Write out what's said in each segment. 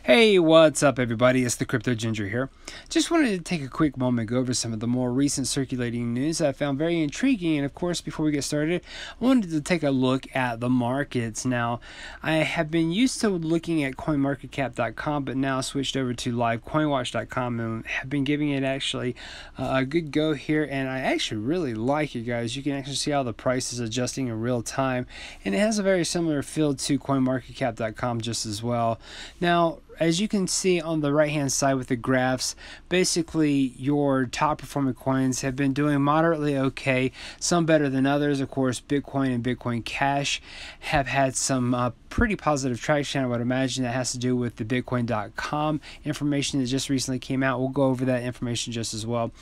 Hey, what's up everybody? It's the Crypto Ginger here. Just wanted to take a quick moment to go over some of the more recent circulating news that I found very intriguing. And of course, before we get started, I wanted to take a look at the markets. Now, I have been used to looking at coinmarketcap.com, but now switched over to livecoinwatch.com and have been giving it actually a good go here. And I actually really like it, guys. You can actually see how the price is adjusting in real time. And it has a very similar feel to coinmarketcap.com just as well. Now, as you can see on the right hand side with the graphs, basically your top performing coins have been doing moderately okay, some better than others. Of course, Bitcoin and Bitcoin Cash have had some pretty positive traction. I would imagine that has to do with the Bitcoin.com information that just recently came out. We'll go over that information just as well.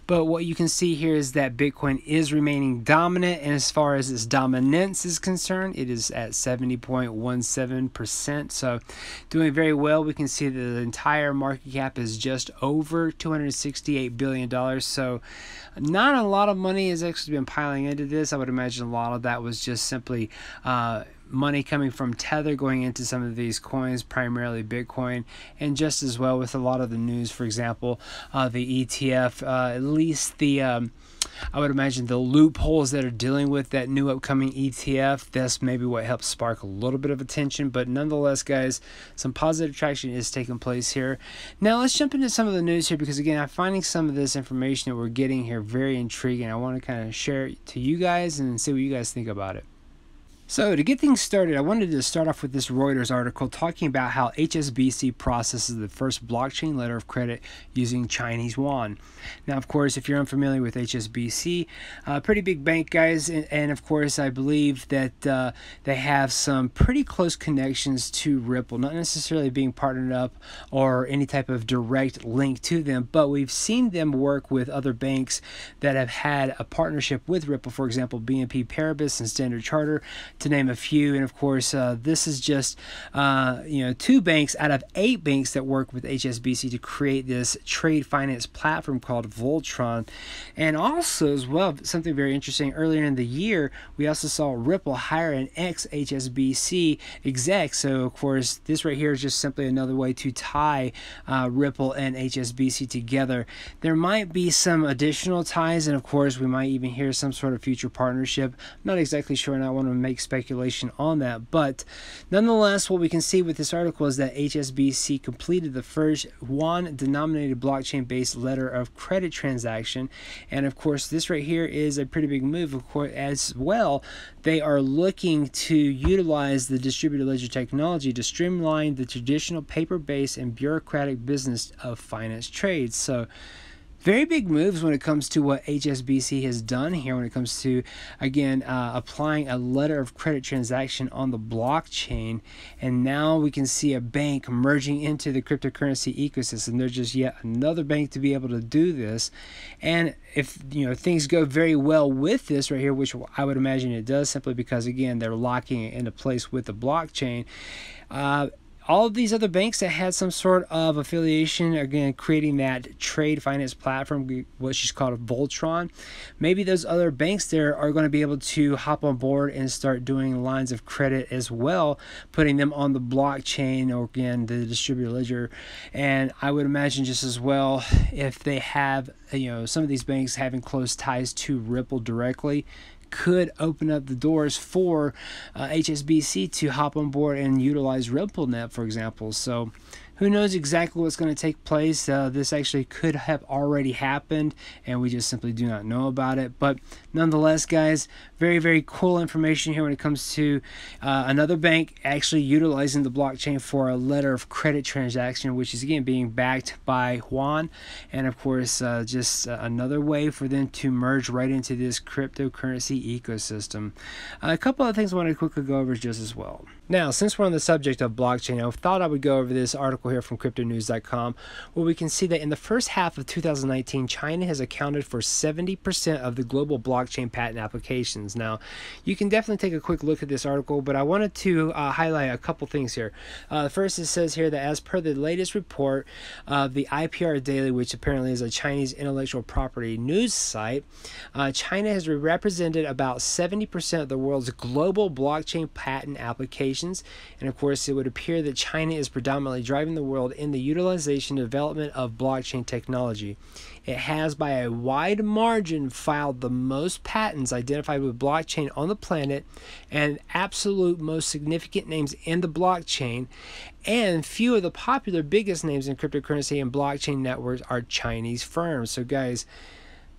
But what you can see here is that Bitcoin is remaining dominant, and as far as its dominance is concerned, it is at 70.17%. So doing very well. We can see that the entire market cap is just over $268 billion. So not a lot of money has actually been piling into this. I would imagine a lot of that was just simply money coming from Tether going into some of these coins, primarily Bitcoin, and just as well with a lot of the news, for example, the ETF, at least the I would imagine the loopholes that are dealing with that new upcoming ETF, that's maybe what helps spark a little bit of attention. But nonetheless, guys, some positive traction is taking place here. Now let's jump into some of the news here, because again, I'm finding some of this information that we're getting here very intriguing. I want to kind of share it to you guys and see what you guys think about it. So to get things started, I wanted to start off with this Reuters article talking about how HSBC processes the first blockchain letter of credit using Chinese yuan. Now, of course, if you're unfamiliar with HSBC, pretty big bank, guys, and of course, I believe that they have some pretty close connections to Ripple, not necessarily being partnered up or any type of direct link to them, but we've seen them work with other banks that have had a partnership with Ripple, for example, BNP Paribas and Standard Chartered, to name a few. And of course, this is just 2 banks out of 8 banks that work with HSBC to create this trade finance platform called Voltron. And also as well, something very interesting, earlier in the year we also saw Ripple hire an ex-HSBC exec. So of course, this right here is just simply another way to tie Ripple and HSBC together. There might be some additional ties, and of course we might even hear some sort of future partnership. I'm not exactly sure, and I want to make speculation on that, but nonetheless, what we can see with this article is that HSBC completed the first yuan denominated blockchain based letter of credit transaction. And of course, this right here is a pretty big move. Of course, as well, they are looking to utilize the distributed ledger technology to streamline the traditional paper-based and bureaucratic business of finance trades. So very big moves when it comes to what HSBC has done here when it comes to, again, applying a letter of credit transaction on the blockchain. And now we can see a bank merging into the cryptocurrency ecosystem. They're just yet another bank to be able to do this. And if things go very well with this right here, which I would imagine it does, simply because, again, they're locking it into place with the blockchain, all of these other banks that had some sort of affiliation, again, creating that trade finance platform, which is called Voltron, maybe those other banks there are going to be able to hop on board and start doing lines of credit as well, putting them on the blockchain, or again, the distributed ledger. And I would imagine just as well, if they have, some of these banks having close ties to Ripple directly, could open up the doors for HSBC to hop on board and utilize RippleNet, for example. So who knows exactly what's going to take place. This actually could have already happened, and we just simply do not know about it. But nonetheless, guys, very, very cool information here when it comes to another bank actually utilizing the blockchain for a letter of credit transaction, which is, again, being backed by yuan. And of course, just another way for them to merge right into this cryptocurrency ecosystem. A couple of things I want to quickly go over just as well. Now, since we're on the subject of blockchain, I thought I would go over this article here from cryptonews.com, where we can see that in the first half of 2019, China has accounted for 70% of the global blockchain patent applications. Now, you can definitely take a quick look at this article, but I wanted to highlight a couple things here. First, it says here that as per the latest report of the IPR Daily, which apparently is a Chinese intellectual property news site, China has represented about 70% of the world's global blockchain patent applications. And of course, it would appear that China is predominantly driving the world in the utilization and development of blockchain technology. It has, by a wide margin, filed the most patents identified with blockchain on the planet, and absolute most significant names in the blockchain. And few of the popular biggest names in cryptocurrency and blockchain networks are Chinese firms. So guys,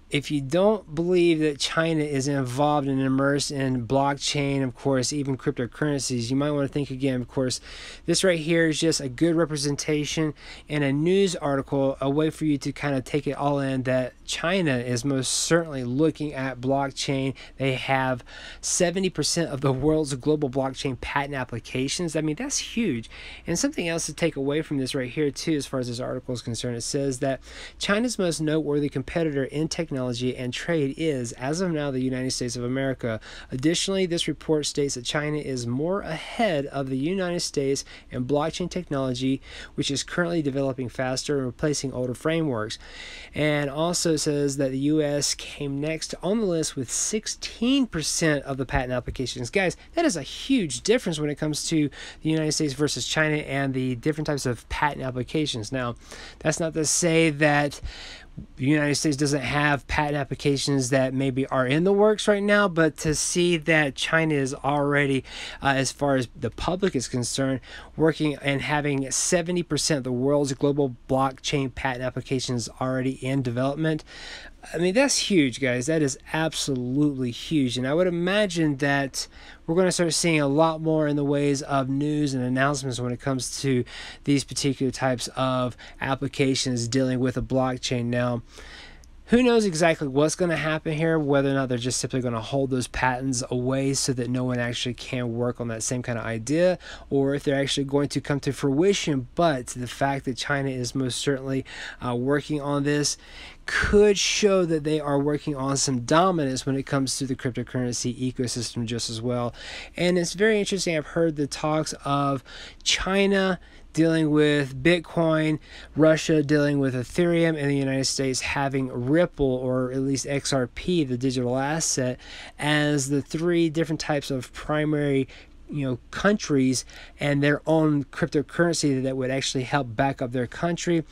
if you don't believe that China is involved and immersed in blockchain, of course, even cryptocurrencies, you might want to think again. Of course, this right here is just a good representation and a news article, a way for you to kind of take it all in, that China is most certainly looking at blockchain. They have 70% of the world's global blockchain patent applications. I mean, that's huge. And something else to take away from this right here, too, as far as this article is concerned, it says that China's most noteworthy competitor in technology and trade is, as of now, the United States of America. Additionally, this report states that China is more ahead of the United States in blockchain technology, which is currently developing faster and replacing older frameworks. And also says that the U.S. came next on the list with 16% of the patent applications. Guys, that is a huge difference when it comes to the United States versus China and the different types of patent applications. Now, that's not to say that the United States doesn't have patent applications that maybe are in the works right now, but to see that China is already, as far as the public is concerned, working and having 70% of the world's global blockchain patent applications already in development, I mean, that's huge, guys. That is absolutely huge. And I would imagine that we're going to start seeing a lot more in the ways of news and announcements when it comes to these particular types of applications dealing with a blockchain. Now, who knows exactly what's going to happen here, whether or not they're just simply going to hold those patents away so that no one actually can work on that same kind of idea, or if they're actually going to come to fruition. But the fact that China is most certainly working on this could show that they are working on some dominance when it comes to the cryptocurrency ecosystem just as well. And it's very interesting. I've heard the talks of China dealing with Bitcoin, Russia dealing with Ethereum, and the United States having Ripple, or at least XRP, the digital asset, as the three different types of primary countries and their own cryptocurrency that would actually help back up their country.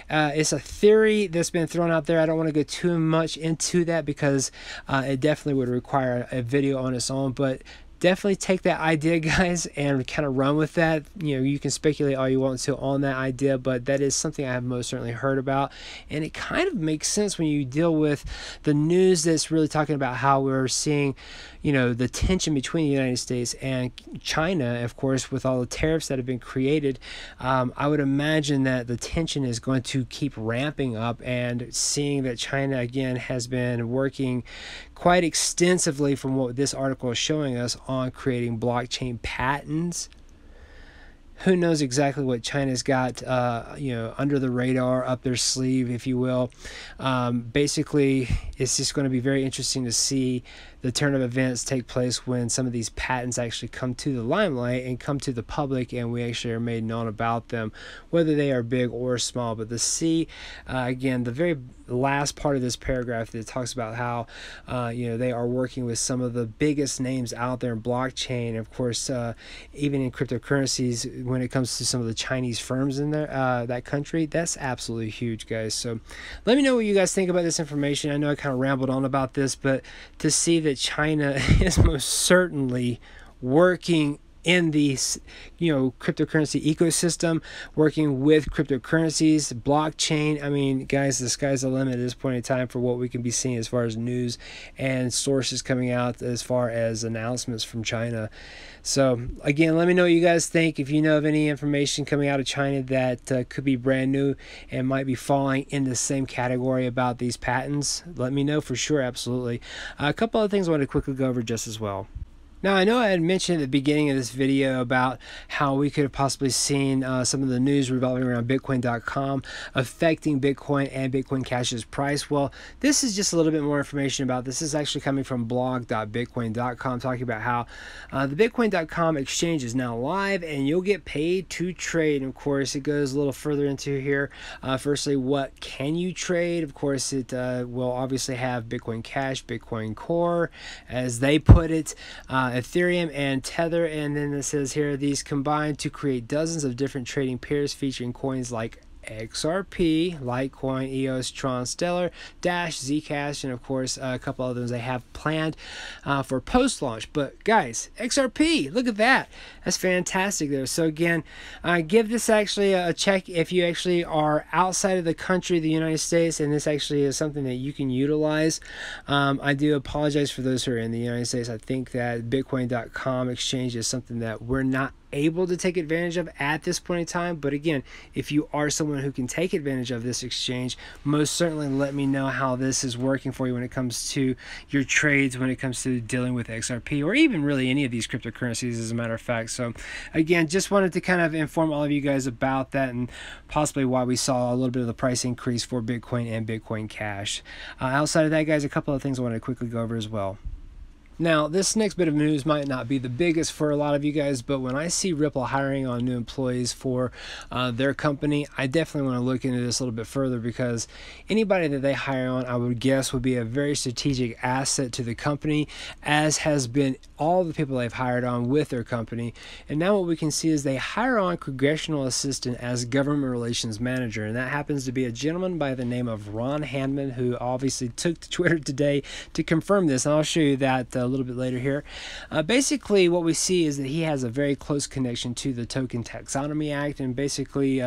It's a theory that's been thrown out there. I don't want to go too much into that because it definitely would require a video on its own, but definitely take that idea, guys, and kind of run with that. You can speculate all you want to on that idea, but that is something I have most certainly heard about, and it kind of makes sense when you deal with the news that's really talking about how we're seeing the tension between the United States and China, of course, with all the tariffs that have been created. I would imagine that the tension is going to keep ramping up, and seeing that China, again, has been working quite extensively, from what this article is showing us, on creating blockchain patents. Who knows exactly what China's got, under the radar, up their sleeve, if you will. Basically, it's just going to be very interesting to see the turn of events take place when some of these patents actually come to the limelight and come to the public, and we actually are made known about them, whether they are big or small. But to see, again, the very last part of this paragraph that talks about how, they are working with some of the biggest names out there in blockchain, of course, even in cryptocurrencies, when it comes to some of the Chinese firms in there, that country, that's absolutely huge, guys. So let me know what you guys think about this information. I know I kind of rambled on about this, but to see that China is most certainly working in the cryptocurrency ecosystem, working with cryptocurrencies, blockchain. I mean, guys, the sky's the limit at this point in time for what we can be seeing as far as news and sources coming out as far as announcements from China. So again, let me know what you guys think. If you know of any information coming out of China that could be brand new and might be falling in the same category about these patents, let me know for sure. Absolutely. A couple other things I want to quickly go over just as well. Now, I know I had mentioned at the beginning of this video about how we could have possibly seen some of the news revolving around Bitcoin.com affecting Bitcoin and Bitcoin Cash's price. Well, this is just a little bit more information about this. This is actually coming from blog.bitcoin.com, talking about how the Bitcoin.com exchange is now live and you'll get paid to trade. And of course, it goes a little further into here. Firstly, what can you trade? Of course, it will obviously have Bitcoin Cash, Bitcoin Core, as they put it. Ethereum and Tether, and then it says here, these combine to create dozens of different trading pairs featuring coins like XRP, Litecoin, EOS, Tron, Stellar, Dash, Zcash, and of course a couple others they have planned for post-launch. But guys, XRP, look at that. That's fantastic there. So again, give this actually a check if you actually are outside of the country, the United States, and this actually is something that you can utilize. I do apologize for those who are in the United States. I think that Bitcoin.com Exchange is something that we're not able to take advantage of at this point in time. But again, if you are someone who can take advantage of this exchange, most certainly let me know how this is working for you when it comes to your trades, when it comes to dealing with XRP, or even really any of these cryptocurrencies as a matter of fact. So again, just wanted to kind of inform all of you guys about that and possibly why we saw a little bit of the price increase for Bitcoin and Bitcoin Cash. Outside of that, guys, a couple of things I want to quickly go over as well. Now, this next bit of news might not be the biggest for a lot of you guys, but when I see Ripple hiring on new employees for their company, I definitely want to look into this a little bit further, because anybody that they hire on, I would guess, would be a very strategic asset to the company, as has been all the people they've hired on with their company. And now what we can see is they hire on Congressional Assistant as Government Relations Manager, and that happens to be a gentleman by the name of Ron Hanman, who obviously took to Twitter today to confirm this, and I'll show you that a little bit later here. Basically, what we see is that he has a very close connection to the Token Taxonomy Act, and basically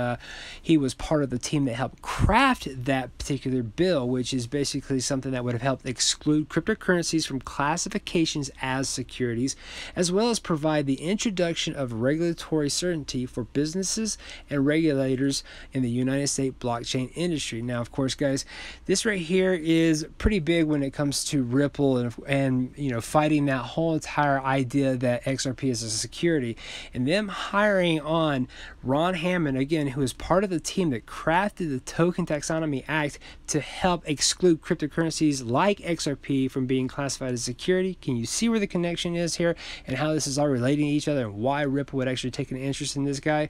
he was part of the team that helped craft that particular bill, which is basically something that would have helped exclude cryptocurrencies from classifications as securities, as well as provide the introduction of regulatory certainty for businesses and regulators in the United States blockchain industry. Now, of course, guys, this right here is pretty big when it comes to Ripple and you know, fighting that whole entire idea that XRP is a security, and them hiring on Ron Hanman, again, who is part of the team that crafted the Token Taxonomy Act to help exclude cryptocurrencies like XRP from being classified as security. Can you see where the connection is here and how this is all relating to each other, and why Ripple would actually take an interest in this guy?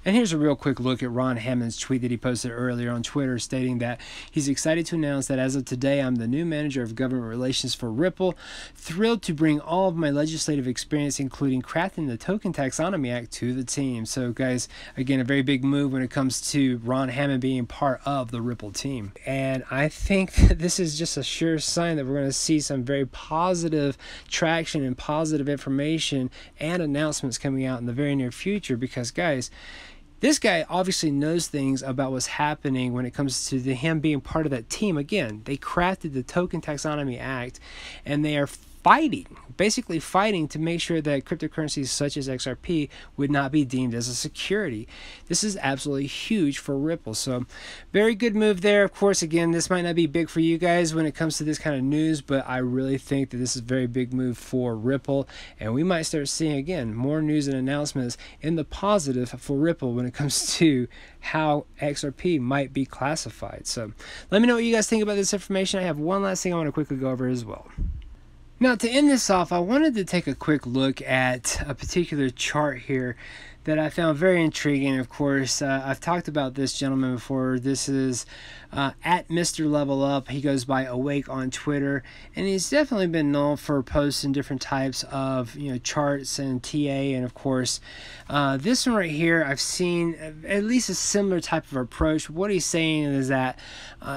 And here's a real quick look at Ron Hanman's tweet that he posted earlier on Twitter, stating that he's excited to announce that as of today, I'm the new manager of government relations for Ripple. Thrilled to bring all of my legislative experience, including crafting the Token Taxonomy Act, to the team. So guys, again, a very big move when it comes to Ron Hanman being part of the Ripple team. And I think that this is just a sure sign that we're going to see some very positive traction and positive information and announcements coming out in the very near future, because guys, this guy obviously knows things about what's happening when it comes to him being part of that team. Again, they crafted the Token Taxonomy Act, and they are basically fighting to make sure that cryptocurrencies such as XRP would not be deemed as a security. This is absolutely huge for Ripple. So very good move there. Of course, again, this might not be big for you guys when it comes to this kind of news, but I really think that this is a very big move for Ripple, and we might start seeing, again, more news and announcements in the positive for Ripple when it comes to how XRP might be classified. So let me know what you guys think about this information. I have one last thing I want to quickly go over as well. Now, to end this off, I wanted to take a quick look at a particular chart here that I found very intriguing. Of course, I've talked about this gentleman before. This is at Mr. Level Up. He goes by Awake on Twitter, and he's definitely been known for posting different types of charts and TA. And of course, this one right here, I've seen at least a similar type of approach. What he's saying is that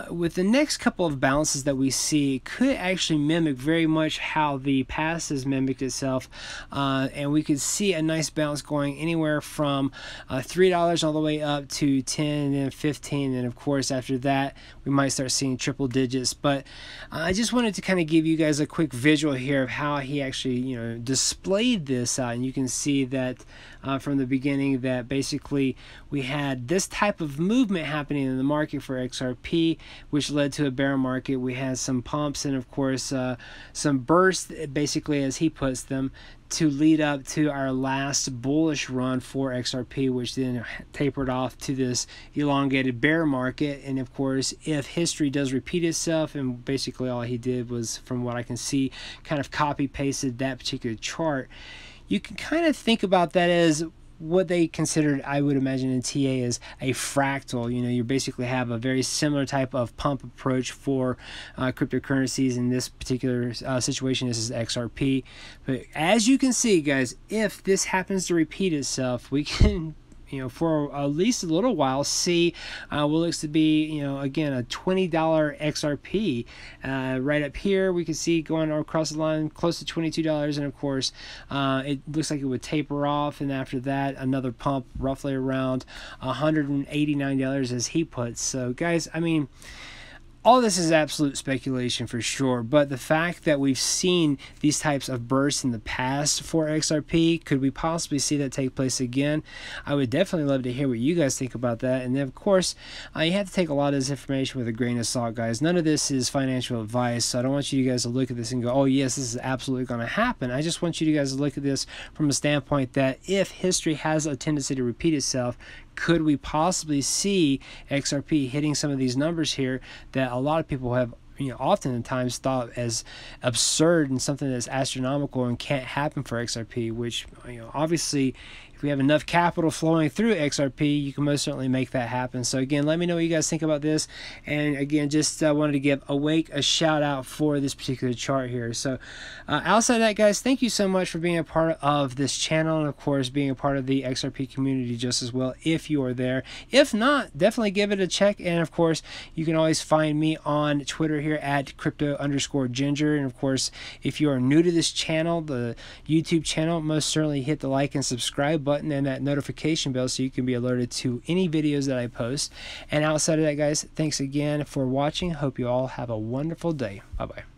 with the next couple of bounces that we see, it could actually mimic very much how the past has mimicked itself, and we could see a nice bounce going anywhere from $3 all the way up to 10 and then 15, and of course after that we might start seeing triple digits. But I just wanted to kind of give you guys a quick visual here of how he actually displayed this out, and you can see that from the beginning that basically we had this type of movement happening in the market for XRP, which led to a bear market. We had some pumps and of course some bursts, basically as he puts them, to lead up to our last bullish run for XRP, which then tapered off to this elongated bear market. And of course, if history does repeat itself, and basically all he did was, from what I can see, kind of copy pasted that particular chart, you can kind of think about that as what they considered, I would imagine, in TA is a fractal. You know, you basically have a very similar type of pump approach for cryptocurrencies. In this particular situation, this is XRP. But as you can see, guys, if this happens to repeat itself, we can, you know, for at least a little while, see what looks to be, you know, again, a $20 XRP. Right up here, we can see going across the line close to $22, and of course, it looks like it would taper off, and after that, another pump roughly around $189 as he puts. So, guys, I mean, all this is absolute speculation for sure, but the fact that we've seen these types of bursts in the past for XRP, could we possibly see that take place again? I would definitely love to hear what you guys think about that. And then, of course, you have to take a lot of this information with a grain of salt, guys. None of this is financial advice, so I don't want you guys to look at this and go, oh, yes, this is absolutely going to happen. I just want you guys to look at this from a standpoint that if history has a tendency to repeat itself, could we possibly see XRP hitting some of these numbers here that a lot of people have, you know, oftentimes thought as absurd and something that's astronomical and can't happen for XRP, which, you know, obviously, if we have enough capital flowing through XRP, you can most certainly make that happen. So again, let me know what you guys think about this. And again, just wanted to give Awake a shout out for this particular chart here. So outside of that, guys, thank you so much for being a part of this channel, and of course being a part of the XRP community just as well if you are there. If not, definitely give it a check. And of course, you can always find me on Twitter here at crypto_ginger. And of course, if you are new to this channel, the YouTube channel, most certainly hit the like and subscribe button and that notification bell so you can be alerted to any videos that I post. And outside of that, guys, thanks again for watching. Hope you all have a wonderful day. Bye bye.